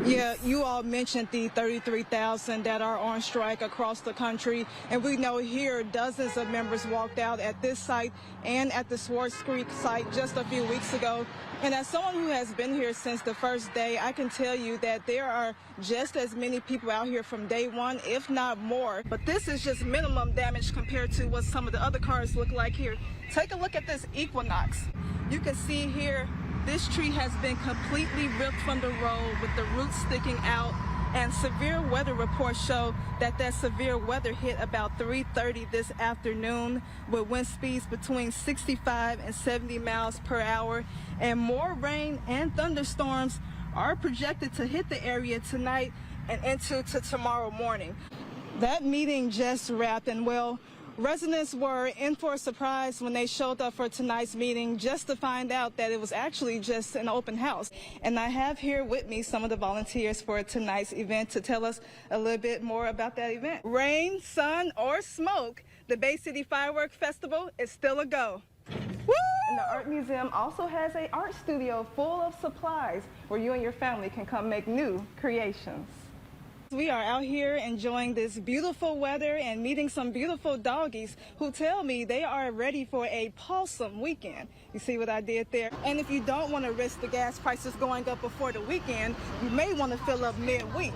Yeah, you all mentioned the 33,000 that are on strike across the country, and we know here dozens of members walked out at this site and at the Swartz Creek site just a few weeks ago. And as someone who has been here since the first day, I can tell you that there are just as many people out here from day one, if not more. But this is just minimum damage compared to what some of the other cars look like here. Take a look at this Equinox. You can see here this tree has been completely ripped from the road with the roots sticking out, and severe weather reports show that severe weather hit about 3:30 this afternoon with wind speeds between 65 and 70 miles per hour, and more rain and thunderstorms are projected to hit the area tonight and into tomorrow morning. That meeting just wrapped, and well, residents were in for a surprise when they showed up for tonight's meeting just to find out that it was actually just an open house. And I have here with me some of the volunteers for tonight's event to tell us a little bit more about that event. Rain, sun, or smoke, the Bay City Firework Festival is still a go. Woo! And the Art Museum also has an art studio full of supplies where you and your family can come make new creations. We are out here enjoying this beautiful weather and meeting some beautiful doggies who tell me they are ready for a Pawsome weekend. You see what I did there? And if you don't want to risk the gas prices going up before the weekend, you may want to fill up midweek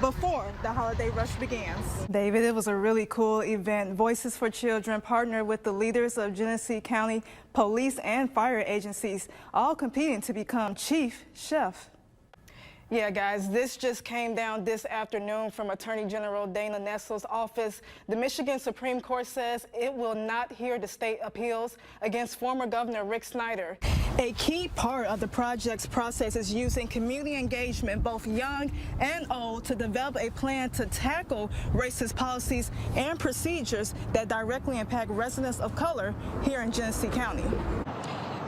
before the holiday rush begins. David, it was a really cool event. Voices for Children partnered with the leaders of Genesee County police and fire agencies, all competing to become chief chef. Yeah, guys, this just came down this afternoon from Attorney General Dana Nessel's office. The Michigan Supreme Court says it will not hear the state appeals against former Governor Rick Snyder. A key part of the project's process is using community engagement, both young and old, to develop a plan to tackle racist policies and procedures that directly impact residents of color here in Genesee County.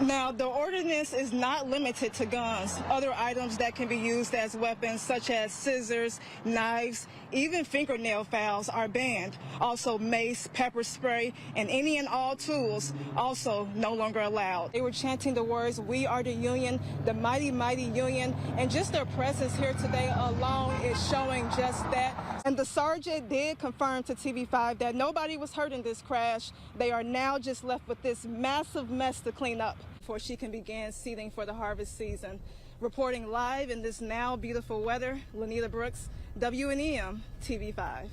Now, the ordinance is not limited to guns. Other items that can be used as weapons, such as scissors, knives, even fingernail files, are banned. Also, mace, pepper spray, and any and all tools also no longer allowed. They were chanting the words, "We are the Union, the mighty, mighty Union," and just their presence here today alone is showing just that. And the sergeant did confirm to TV5 that nobody was hurt in this crash. They are now just left with this massive mess to clean up before she can begin seeding for the harvest season. Reporting live in this now beautiful weather, Lanita Brooks, WNEM TV5.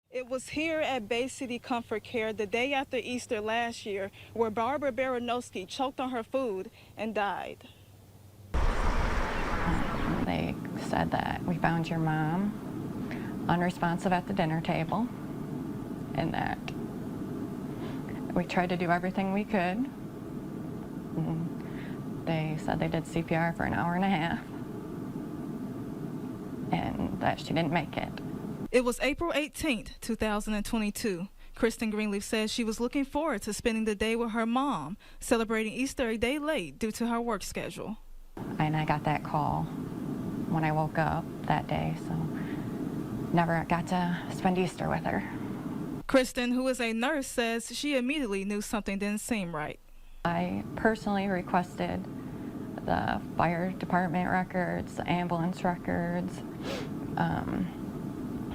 It was here at Bay City Comfort Care the day after Easter last year where Barbara Baranowski choked on her food and died. They said that we found your mom unresponsive at the dinner table and that we tried to do everything we could. They said they did CPR for an hour and a half and that she didn't make it. It was April 18th, 2022. Kristen Greenleaf says she was looking forward to spending the day with her mom, celebrating Easter a day late due to her work schedule. And I got that call when I woke up that day, so never got to spend Easter with her. Kristen, who is a nurse, says she immediately knew something didn't seem right. I personally requested the fire department records, the ambulance records.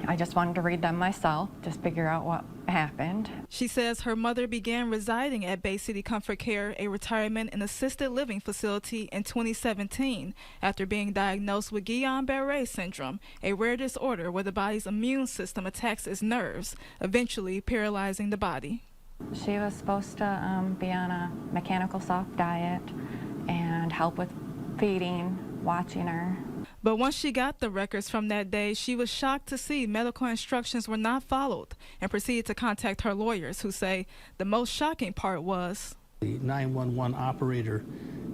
I just wanted to read them myself, just figure out what happened. She says her mother began residing at Bay City Comfort Care, a retirement and assisted living facility, in 2017 after being diagnosed with Guillain-Barré syndrome, a rare disorder where the body's immune system attacks its nerves, eventually paralyzing the body. She was supposed to be on a mechanical soft diet and help with feeding, watching her. But once she got the records from that day, she was shocked to see medical instructions were not followed and proceeded to contact her lawyers, who say the most shocking part was the 911 operator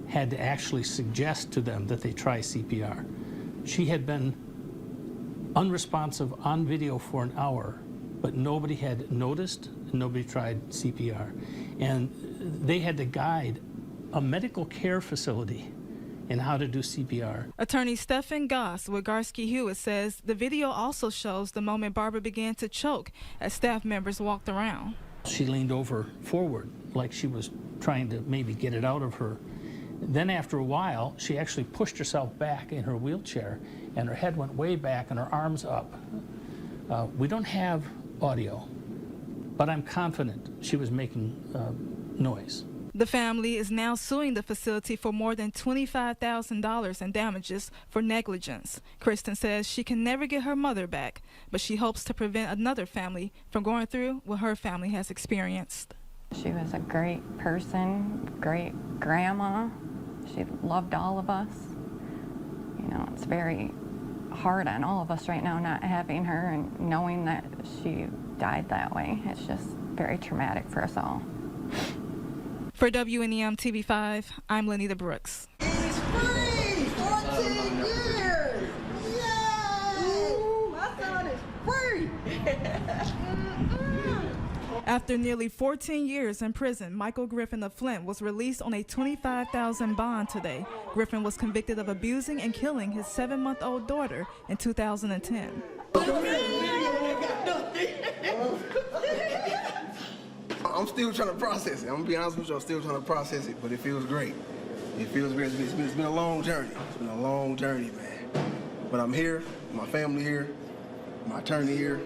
had to actually suggest to them that they try CPR. She had been unresponsive on video for an hour, but nobody had noticed and nobody tried CPR. And they had to guide a medical care facility in how to do CPR. Attorney Stephen Goss with Garsky Hewitt says the video also shows the moment Barbara began to choke as staff members walked around. She leaned over forward like she was trying to maybe get it out of her. Then after a while, she actually pushed herself back in her wheelchair, and her head went way back and her arms up. We don't have audio, but I'm confident she was making noise. The family is now suing the facility for more than $25,000 in damages for negligence. Kristen says she can never get her mother back, but she hopes to prevent another family from going through what her family has experienced. She was a great person, great grandma. She loved all of us. You know, it's very hard on all of us right now not having her and knowing that she died that way. It's just very traumatic for us all. For WNEM TV5, I'm Lenita Brooks. He's free! 14 years! Yay! Ooh, my son is free! After nearly 14 years in prison, Michael Griffin of Flint was released on a $25,000 bond today. Griffin was convicted of abusing and killing his 7-month-old daughter in 2010. I'm still trying to process it. I'm gonna be honest with you, I'm still trying to process it, but it feels great. It feels great. It's been a long journey. It's been a long journey, man. But I'm here, my family here, my attorney here.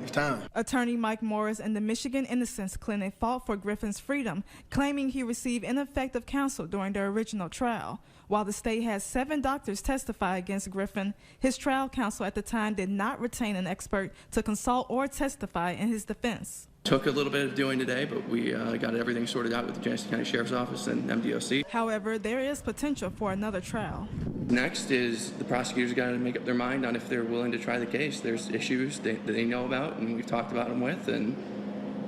It's time. Attorney Mike Morris and the Michigan Innocence Clinic fought for Griffin's freedom, claiming he received ineffective counsel during their original trial. While the state has 7 doctors testify against Griffin, his trial counsel at the time did not retain an expert to consult or testify in his defense. Took a little bit of doing today, but we got everything sorted out with the Genesee County Sheriff's Office and MDOC. However, there is potential for another trial. Next is the prosecutors got to make up their mind on if they're willing to try the case. There's issues that they know about, and we've talked about them with, and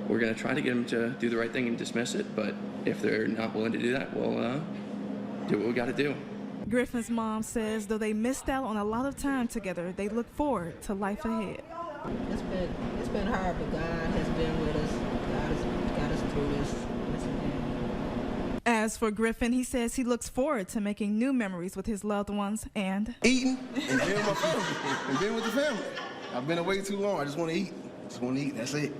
we're going to try to get them to do the right thing and dismiss it. But if they're not willing to do that, we'll do what we got to do. Griffin's mom says though they missed out on a lot of time together, they look forward to life ahead. It's been hard, but God has been with us. God has got us through this. As for Griffin, he says he looks forward to making new memories with his loved ones and Eating and being with my family and being with the family. I've been away too long. I just want to eat. Just want to eat. That's it.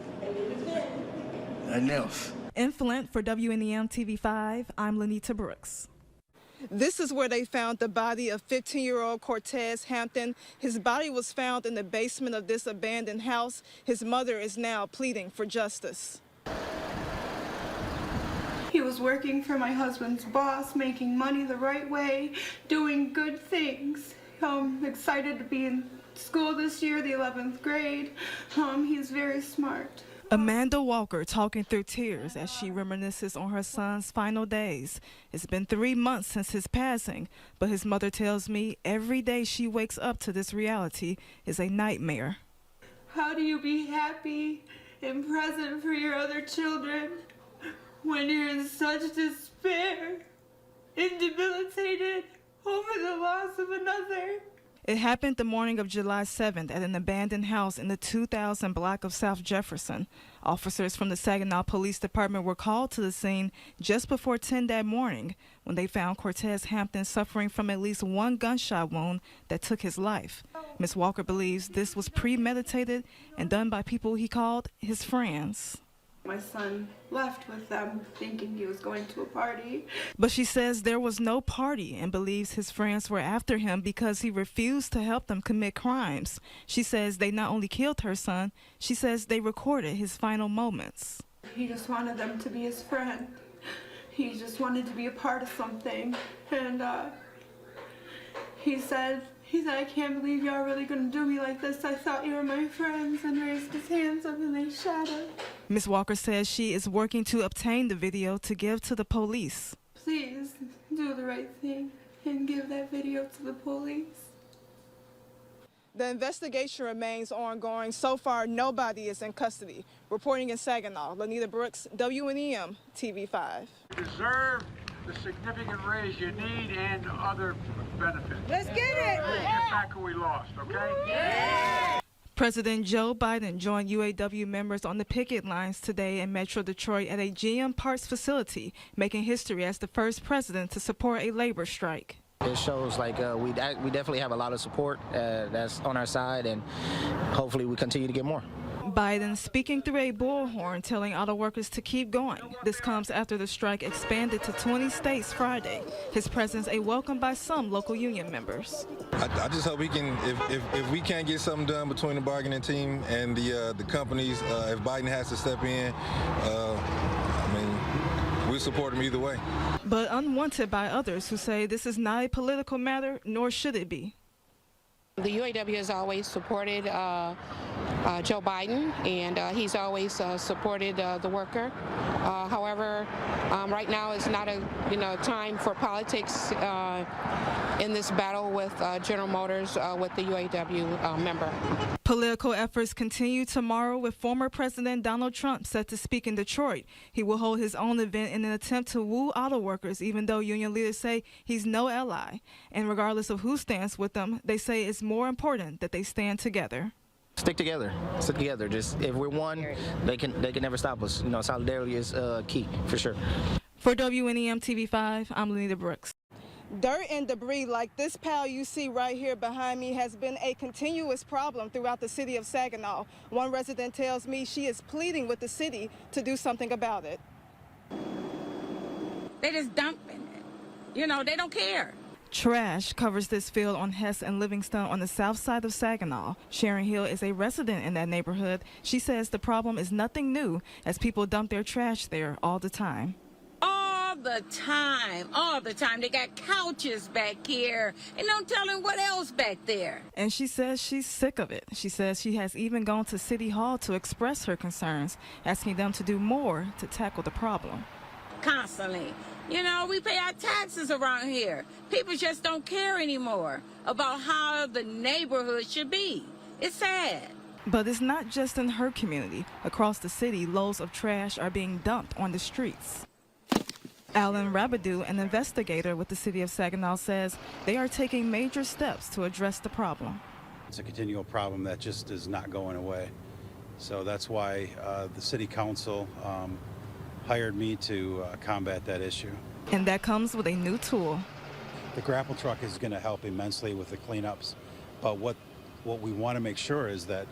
Nothing else. in Flint for WNEM TV5, I'm Lenita Brooks. This is where they found the body of 15-year-old Cortez Hampton. His body was found in the basement of this abandoned house. His mother is now pleading for justice. He was working for my husband's boss, making money the right way, doing good things. Excited to be in school this year, the 11th grade. He's very smart. Amanda Walker talking through tears as she reminisces on her son's final days. It's been 3 months since his passing, but his mother tells me every day she wakes up to this reality is a nightmare. How do you be happy and present for your other children when you're in such despair and debilitated over the loss of another? It happened the morning of July 7th at an abandoned house in the 2000 block of South Jefferson. Officers from the Saginaw Police Department were called to the scene just before 10 that morning when they found Cortez Hampton suffering from at least one gunshot wound that took his life. Ms. Walker believes this was premeditated and done by people he called his friends. My son left with them thinking he was going to a party. But she says there was no party and believes his friends were after him because he refused to help them commit crimes. She says they not only killed her son, she says they recorded his final moments. He just wanted them to be his friend. He just wanted to be a part of something. And he said, I can't believe y'all really gonna do me like this. I thought you were my friends, and raised his hands up and they shot him. Ms. Walker says she is working to obtain the video to give to the police. Please do the right thing and give that video to the police. The investigation remains ongoing. So far, nobody is in custody. Reporting in Saginaw, Lenita Brooks, WNEM TV5. You deserve the significant raise you need and other benefits. Let's get it! Let's get back what we lost, okay? Yeah. President Joe Biden joined UAW members on the picket lines today in Metro Detroit at a GM Parts facility, making history as the first president to support a labor strike. It shows like we definitely have a lot of support that's on our side, and hopefully we continue to get more. Biden speaking through a bullhorn telling auto workers to keep going. This comes after the strike expanded to 20 states Friday. His presence a welcome by some local union members. I just hope we can, if we can't get something done between the bargaining team and the companies, if Biden has to step in, we support him either way. But unwanted by others who say this is not a political matter, nor should it be. The UAW has always supported Joe Biden, and he's always supported the worker. However, right now is not a time for politics in this battle with General Motors with the UAW member. Political efforts continue tomorrow with former President Donald Trump set to speak in Detroit. He will hold his own event in an attempt to woo auto workers, even though union leaders say he's no ally. And regardless of who stands with them, they say it's more important that they stand together. Stick together. Stick together. Just if we're one, they can never stop us. Solidarity is key for sure. For WNEM TV5, I'm Lenita Brooks. Dirt and debris like this pile you see right here behind me has been a continuous problem throughout the city of Saginaw. One resident tells me she is pleading with the city to do something about it. They just dumping it. They don't care. Trash covers this field on Hess and Livingston on the south side of Saginaw. Sharon Hill is a resident in that neighborhood. She says the problem is nothing new as people dump their trash there all the time. All the time. They got couches back here and don't tell them what else back there. And she says she's sick of it. She says she has even gone to City Hall to express her concerns, asking them to do more to tackle the problem. Constantly. We pay our taxes around here. People just don't care anymore about how the neighborhood should be. It's sad. But it's not just in her community. Across the city, loads of trash are being dumped on the streets. Alan Rabideau, an investigator with the city of Saginaw, says they are taking major steps to address the problem. It's a continual problem that just is not going away. So that's why the city council hired me to combat that issue. And that comes with a new tool. The grapple truck is going to help immensely with the cleanups, but what we want to make sure is that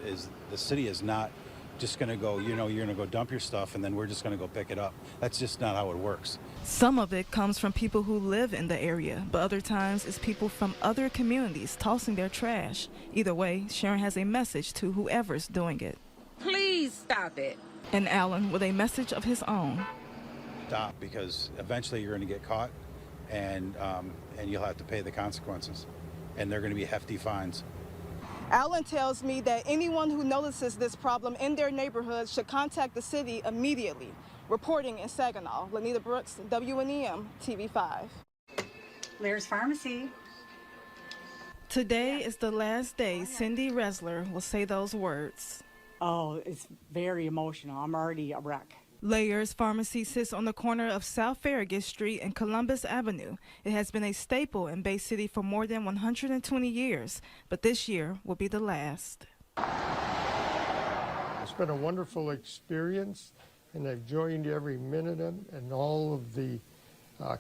the city is not just going to go, you're going to go dump your stuff and then we're just going to go pick it up. That's just not how it works. Some of it comes from people who live in the area, but other times it's people from other communities tossing their trash. Either way, Sharon has a message to whoever's doing it. Please stop it. And Alan with a message of his own. Stop, because eventually you're going to get caught and you'll have to pay the consequences. And they're going to be hefty fines. Alan tells me that anyone who notices this problem in their neighborhood should contact the city immediately. Reporting in Saginaw, Lenita Brooks, WNEM TV5. Lair's Pharmacy. Today is the last day Cindy Resler will say those words. Oh, it's very emotional. I'm already a wreck. Layers Pharmacy sits on the corner of South Farragut Street and Columbus Avenue. It has been a staple in Bay City for more than 120 years, but this year will be the last. It's been a wonderful experience, and I've joined every minute of it, and all of the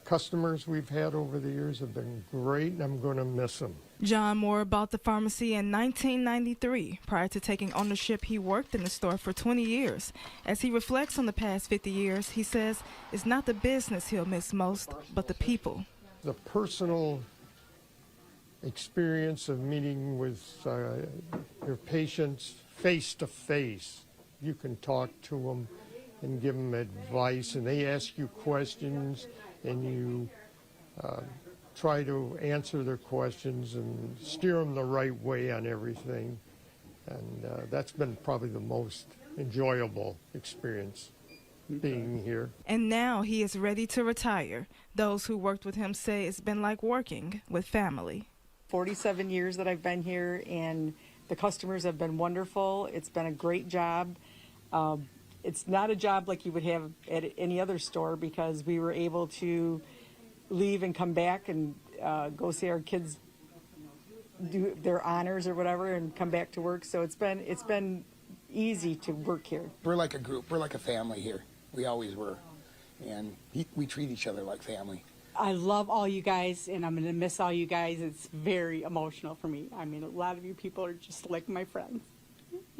customers we've had over the years have been great, and I'm going to miss them. John Moore bought the pharmacy in 1993. Prior to taking ownership, he worked in the store for 20 years. As he reflects on the past 50 years, he says it's not the business he'll miss most, but the people. The personal experience of meeting with your patients face to face. You can talk to them and give them advice, and they ask you questions, and you try to answer their questions and steer them the right way on everything. And that's been probably the most enjoyable experience, being here. And now he is ready to retire. Those who worked with him say it's been like working with family. 47 years that I've been here, and the customers have been wonderful. It's been a great job. It's not a job like you would have at any other store, because we were able to leave and come back and go see our kids do their honors or whatever and come back to work. So it's been easy to work here. We're like a group. We're like a family here. We always were. And we treat each other like family. I love all you guys, and I'm going to miss all you guys. It's very emotional for me. I mean, a lot of you people are just like my friends.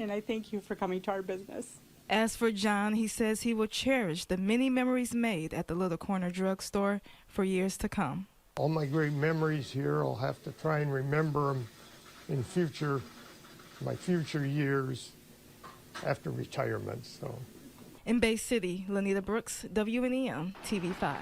and I thank you for coming to our business. As for John, he says he will cherish the many memories made at the Little Corner Drugstore for years to come. All my great memories here, I'll have to try and remember them in my future years after retirement. So. In Bay City, Lanita Brooks, WNEM TV5.